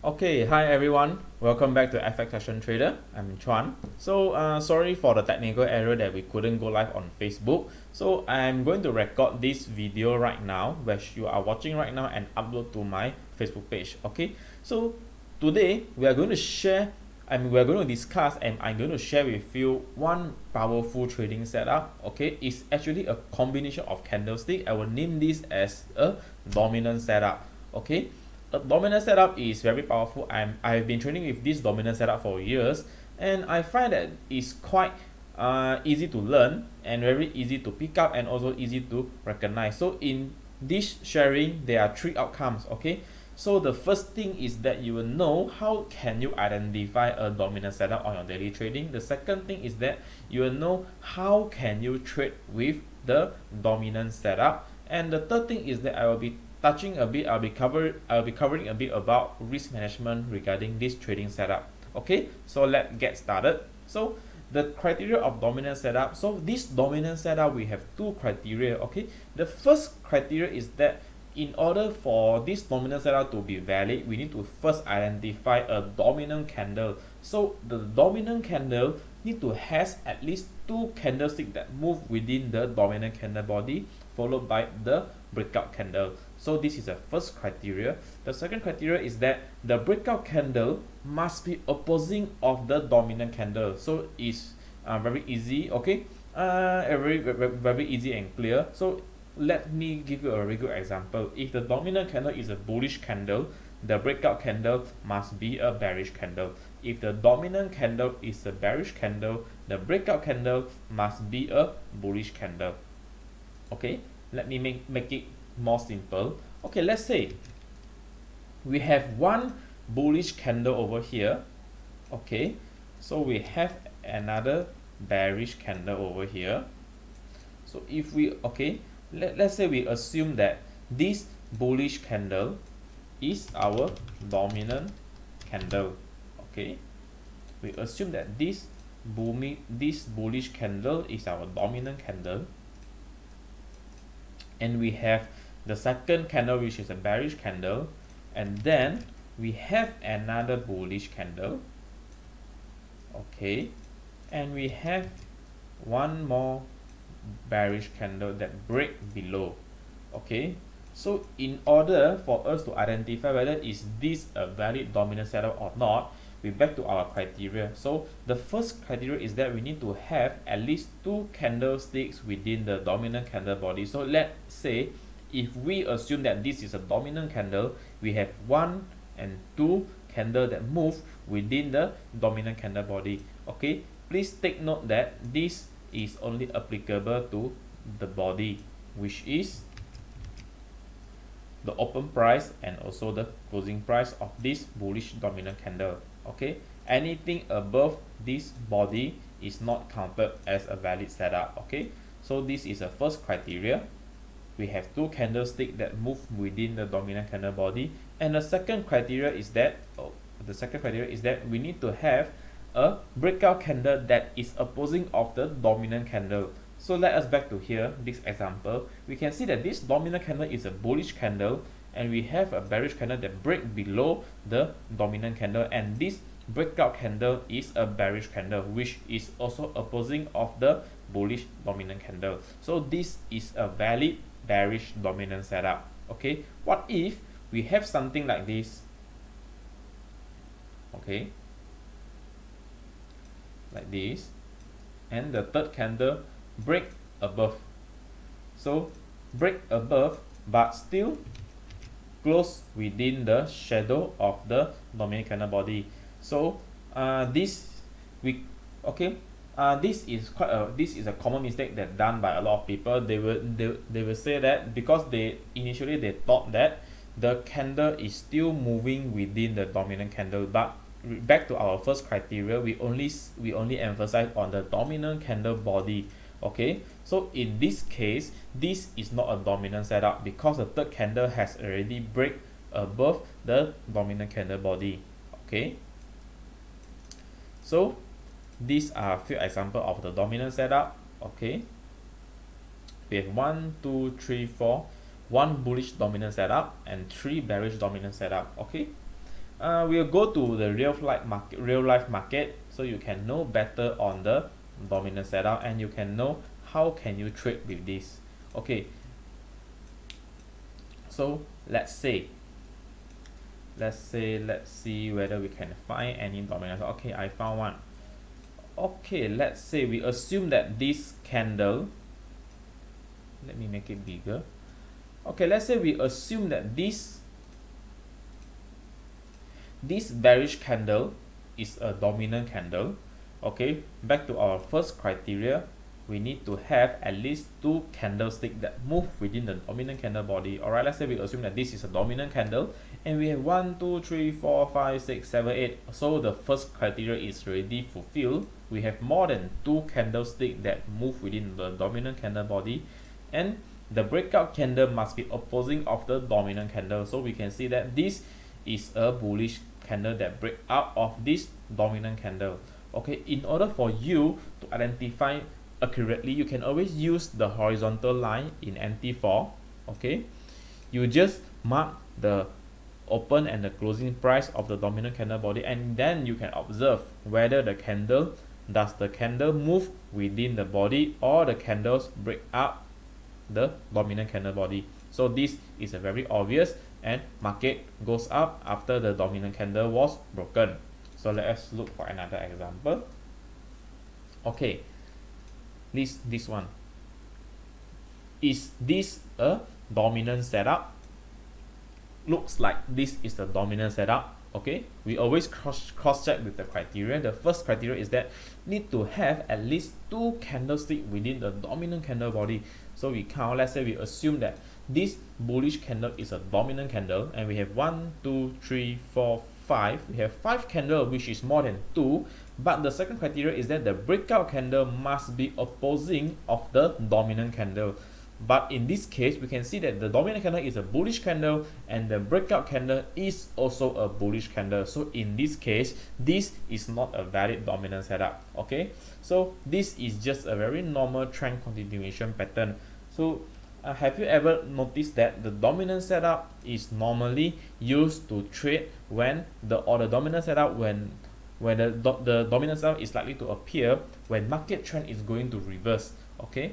Okay, hi everyone. Welcome back to FX Session Trader. I'm Chuan. Sorry for the technical error that we couldn't go live on Facebook. So, I'm going to record this video right now, which you are watching right now, and upload to my Facebook page. Okay, so today we are going to share, we are going to discuss, and I'm going to share with you one powerful trading setup. Okay, it's actually a combination of candlestick. I will name this as a dominant setup. Okay, a dominant setup is very powerful. I've been training with this dominant setup for years, and I find that it's quite easy to learn and very easy to pick up and also easy to recognize. So in this sharing, there are three outcomes. Okay, so the first thing is that you will know how can you identify a dominant setup on your daily trading. The second thing is that you will know how can you trade with the dominant setup, and the third thing is that I will be touching a bit, I'll be covering a bit about risk management regarding this trading setup. Okay, so let's get started. So the criteria of dominant setup. So this dominant setup, we have two criteria. Okay, the first criteria is that in order for this dominant setup to be valid, we need to first identify a dominant candle. So the dominant candle need to has at least two candlesticks that move within the dominant candle body, followed by the breakout candle. So this is the first criteria. The second criteria is that the breakout candle must be opposing of the dominant candle. So it's very easy. Okay, very easy and clear. So let me give you a very good example. If the dominant candle is a bullish candle, the breakout candle must be a bearish candle. If the dominant candle is a bearish candle, the breakout candle must be a bullish candle. Okay, let me make it more simple. Okay, let's say we have one bullish candle over here. Okay, so we have another bearish candle over here. So if we, okay, let's say we assume that this bullish candle is our dominant candle. Okay, we assume that this bullish candle is our dominant candle, and we have the second candle, which is a bearish candle, and then we have another bullish candle. Okay, and we have one more bearish candle that break below. Okay, so in order for us to identify whether is this a valid dominant setup or not, we back to our criteria. So the first criteria is that we need to have at least two candlesticks within the dominant candle body. So let's say if we assume that this is a dominant candle, we have one and two candle that move within the dominant candle body. Okay, please take note that this is only applicable to the body, which is the open price and also the closing price of this bullish dominant candle. Okay, anything above this body is not counted as a valid setup. Okay, so this is the first criteria. We have two candlesticks that move within the dominant candle body, and the second criteria is that we need to have a breakout candle that is opposing of the dominant candle. So let us back to here, this example. We can see that this dominant candle is a bullish candle, and we have a bearish candle that break below the dominant candle, and this breakout candle is a bearish candle, which is also opposing of the bullish dominant candle. So this is a valid bearish dominant setup. Okay, what if we have something like this? Okay, like this, and the third candle break above. So break above but still close within the shadow of the dominant candle body. So this is a common mistake that done by a lot of people. They will say that because they thought that the candle is still moving within the dominant candle, but back to our first criteria, we only emphasize on the dominant candle body. Okay, so in this case, this is not a dominant setup because the third candle has already break above the dominant candle body. Okay, so these are a few examples of the dominant setup. Okay, we have 1 2 3 4, one bullish dominant setup and three bearish dominant setup. Okay, we'll go to the real life market, so you can know better on the dominant setup and you can know how can you trade with this. Okay, so let's see whether we can find any dominant. Okay, I found one. Okay, let's say we assume that this candle, let me make it bigger. Okay, let's say we assume that this bearish candle is a dominant candle. Okay, back to our first criteria, we need to have at least two candlesticks that move within the dominant candle body. Alright, let's say we assume that this is a dominant candle and we have 1 2 3 4 5 6 7 8. So the first criteria is already fulfilled. We have more than two candlesticks that move within the dominant candle body, and the breakout candle must be opposing of the dominant candle. So we can see that this is a bullish candle that break out of this dominant candle. Okay, in order for you to identify accurately, you can always use the horizontal line in MT4. Okay, you just mark the open and the closing price of the dominant candle body, and then you can observe whether the candle move within the body or the candles break up the dominant candle body. So this is a very obvious, and market goes up after the dominant candle was broken. So let us look for another example. Okay, this one, is this a dominant setup? Looks like this is the dominant setup. Okay, we always cross check with the criteria. The first criteria is that need to have at least two candlesticks within the dominant candle body. So we count, let's say we assume that this bullish candle is a dominant candle, and we have 1 2 3 4 5. We have 5 candles, which is more than 2. But the second criteria is that the breakout candle must be opposing of the dominant candle. But in this case, we can see that the dominant candle is a bullish candle and the breakout candle is also a bullish candle. So in this case, this is not a valid dominant setup. Okay, so this is just a very normal trend continuation pattern. So have you ever noticed that the dominant setup is normally used to trade when the dominant setup when the dominant setup is likely to appear when market trend is going to reverse? Okay,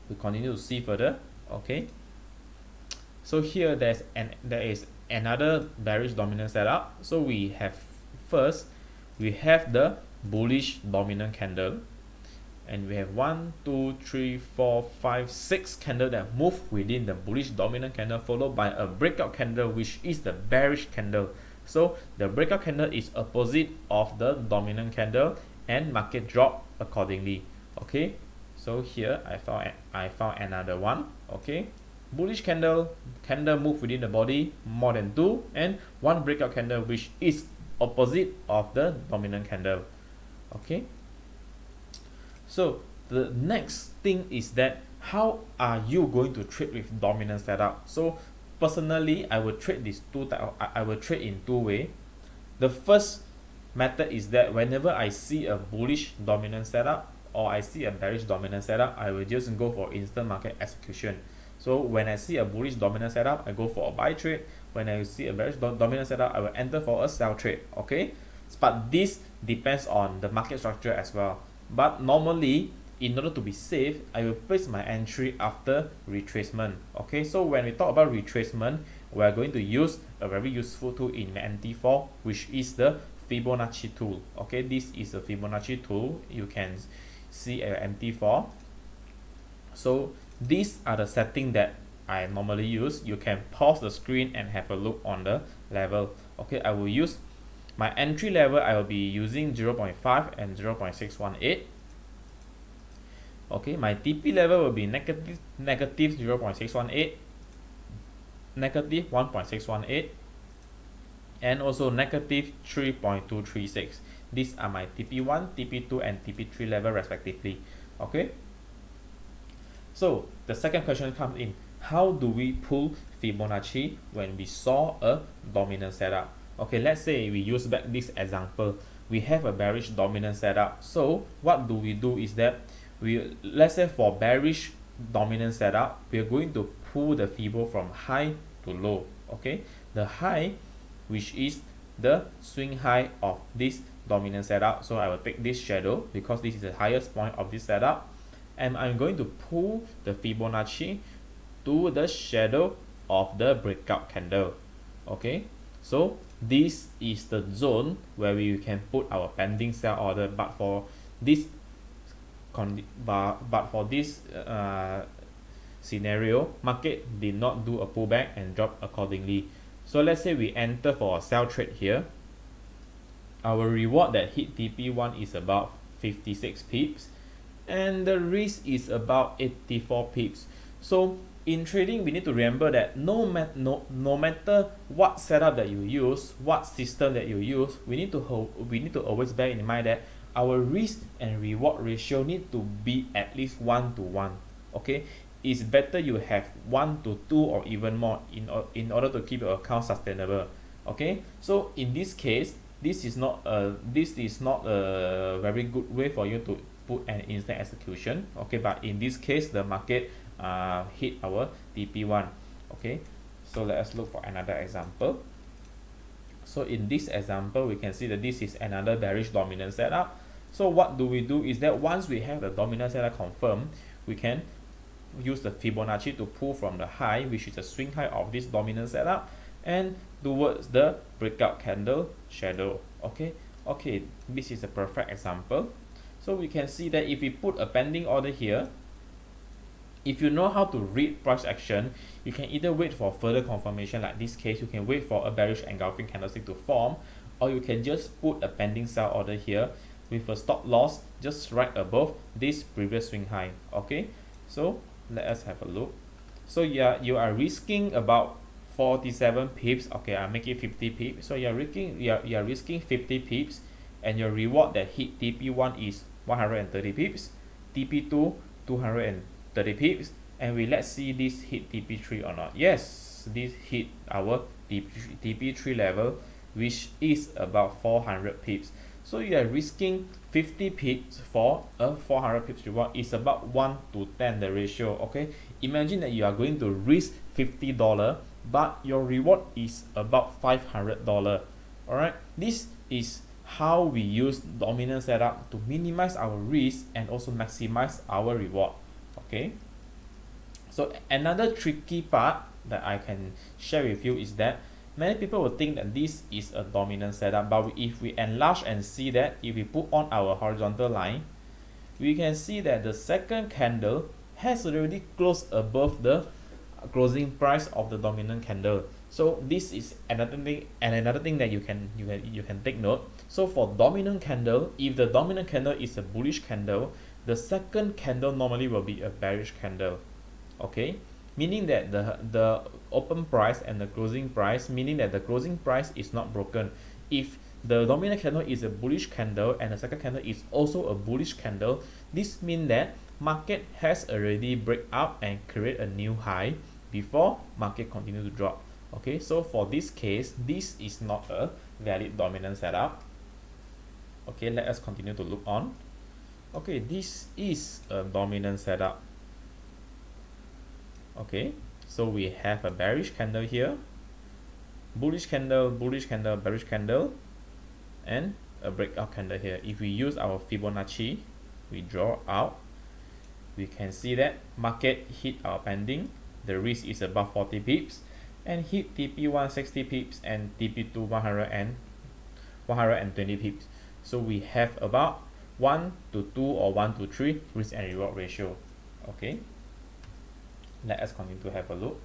we continue to see further. Okay, so here there is another bearish dominant setup. So we have the bullish dominant candle, and we have 1 2 3 4 5 6 candle that move within the bullish dominant candle, followed by a breakout candle, which is the bearish candle. So the breakout candle is opposite of the dominant candle and market drop accordingly. Okay, so here I found another one. Okay, bullish candle move within the body, more than 2, and one breakout candle which is opposite of the dominant candle. Okay, so the next thing is that how are you going to trade with dominant setup? So personally, I will trade in two ways. The first method is that whenever I see a bullish dominant setup or I see a bearish dominant setup, I will just go for instant market execution. So when I see a bullish dominant setup, I go for a buy trade. When I see a bearish dominant setup, I will enter for a sell trade. Okay, but this depends on the market structure as well. But normally, in order to be safe, I will place my entry after retracement. Okay, so when we talk about retracement, we are going to use a very useful tool in MT4, which is the Fibonacci tool. Okay, this is a Fibonacci tool. You can see a MT4. So these are the settings that I normally use. You can pause the screen and have a look on the level. Okay, I will use my entry level. I will be using 0.5 and 0.618. Okay, my TP level will be negative 0.618, negative 1.618, and also negative 3.236. These are my TP1, TP2, and TP3 level respectively. Okay, so the second question comes in: how do we pull Fibonacci when we saw a dominant setup? Okay, let's say we use back this example. We have a bearish dominant setup. So what do we do is that let's say for bearish dominant setup, we are going to pull the Fibo from high to low. Okay, the high which is the swing high of this dominant setup. So I will take this shadow because this is the highest point of this setup, and I'm going to pull the Fibonacci to the shadow of the breakout candle. Okay, so this is the zone where we can put our pending sell order, but for this scenario, market did not do a pullback and drop accordingly. So let's say we enter for a sell trade here. Our reward that hit TP1 is about 56 pips, and the risk is about 84 pips. So in trading, we need to remember that no matter what setup that you use, what system that you use, we need to always bear in mind that our risk and reward ratio need to be at least 1:1. Okay, it's better you have 1:2 or even more in order to keep your account sustainable. Okay, so in this case, this is not a very good way for you to put an instant execution. Okay, but in this case, the market hit our TP1. Okay, so let us look for another example. So in this example, we can see that this is another bearish dominant setup. So what do we do is that once we have the dominant setup confirmed, we can use the Fibonacci to pull from the high, which is the swing high of this dominant setup, and towards the breakout candle shadow. Okay, this is a perfect example. So we can see that if we put a pending order here, if you know how to read price action, you can either wait for further confirmation. Like this case, you can wait for a bearish engulfing candlestick to form, or you can just put a pending sell order here with a stop loss just right above this previous swing high. Okay, so let us have a look. So yeah, you are risking about 47 pips. Okay, I'll make it 50 pips. So you're risking 50 pips, and your reward that hit TP1 is 130 pips, TP2 230 pips, and let's see this hit TP3 or not. Yes, this hit our TP3 level, which is about 400 pips. So you are risking 50 pips for a 400 pips reward. Is about 1:10 the ratio. Okay, imagine that you are going to risk $50, but your reward is about $500. All right, this is how we use dominant setup to minimize our risk and also maximize our reward. Okay, so another tricky part that I can share with you is that many people will think that this is a dominant setup, but if we enlarge and see that, if we put on our horizontal line, we can see that the second candle has already closed above the closing price of the dominant candle. So this is another thing that you can take note. So for dominant candle, if the dominant candle is a bullish candle, the second candle normally will be a bearish candle. Okay, meaning that the open price and the closing price, meaning that the closing price is not broken. If the dominant candle is a bullish candle and the second candle is also a bullish candle, this means that market has already break up and create a new high before market continue to drop. Okay, so for this case, this is not a valid dominant setup. Okay, let us continue to look on. Okay, this is a dominant setup. Okay, so we have a bearish candle here, bullish candle, bearish candle, and a breakout candle here. If we use our Fibonacci, we draw out, we can see that market hit our pending, the risk is about 40 pips, and hit TP1 60 pips and TP2 120 pips. So we have about 1:2 or 1:3 risk and reward ratio. Okay, let us continue to have a look.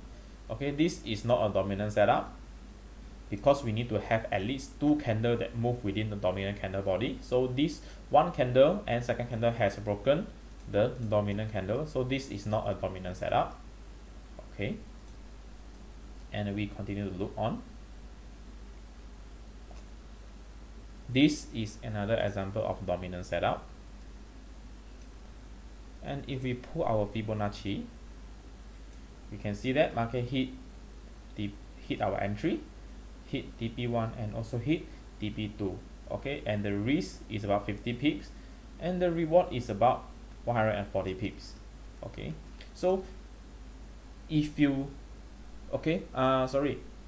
Okay, this is not a dominant setup because we need to have at least two candles that move within the dominant candle body. So this one candle and second candle has broken the dominant candle, so this is not a dominant setup. Okay, and we continue to look on. This is another example of dominant setup, and if we pull our Fibonacci, we can see that market hit our entry, hit TP1 and also hit TP2. Okay, and the risk is about 50 pips and the reward is about 140 pips. Okay, so if you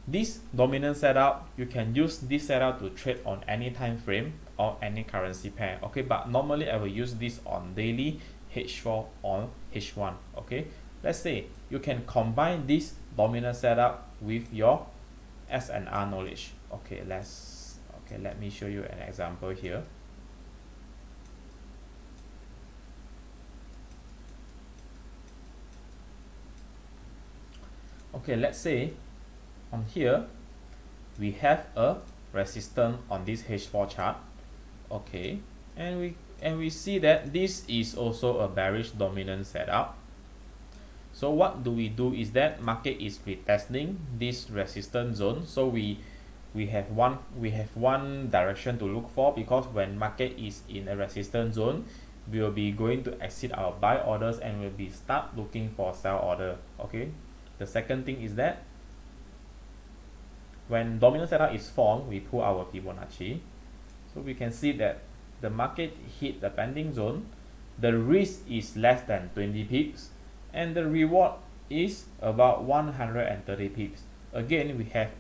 This dominant setup, you can use this setup to trade on any time frame or any currency pair. Okay, but normally I will use this on daily, H4 or H1. Okay, let's say you can combine this dominant setup with your S&R knowledge. Okay, let me show you an example here. Okay, let's say on here we have a resistance on this H4 chart. Okay, and we see that this is also a bearish dominant setup. So what do we do is that market is retesting this resistance zone. So we have one direction to look for, because when market is in a resistance zone, we will be going to exit our buy orders and we'll be start looking for sell order. Okay, the second thing is that when dominant setup is formed, we pull our Fibonacci. So we can see that the market hit the pending zone, the risk is less than 20 pips, and the reward is about 130 pips. Again, we have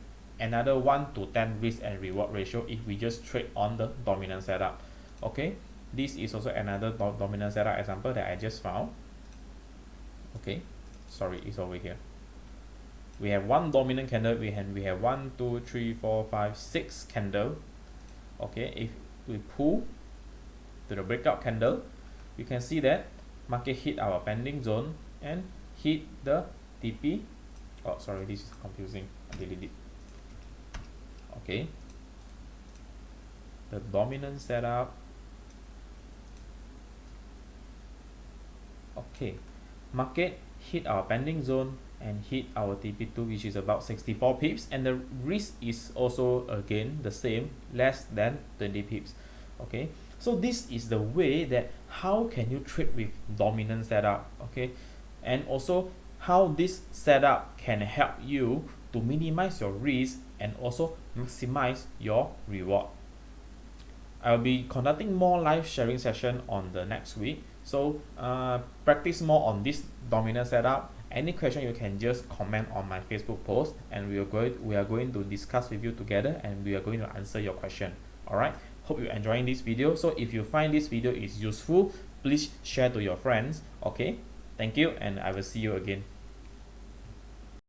another 1 to 10 risk and reward ratio if we just trade on the dominant setup. Okay, this is also another dominant setup example that I just found. Okay, sorry, it's over here. We have one dominant candle, we have 1, 2, 3, 4, 5, 6 candle. Okay, if we pull to the breakout candle, you can see that market hit our pending zone and hit the TP. Oh, sorry, this is confusing. I delete it. Okay, the dominant setup. Okay, market hit our pending zone and hit our TP2, which is about 64 pips, and the risk is also again the same, less than 20 pips. Okay, so this is the way that how can you trade with dominant setup. Okay, and also how this setup can help you to minimize your risk and also maximize your reward. I'll be conducting more live sharing session on the next week, so practice more on this dominant setup. Any question, you can just comment on my Facebook post, and we are going to discuss with you together, and we are going to answer your question. All right, hope you're enjoying this video. So if you find this video is useful, please share to your friends. Okay, thank you, and I will see you again.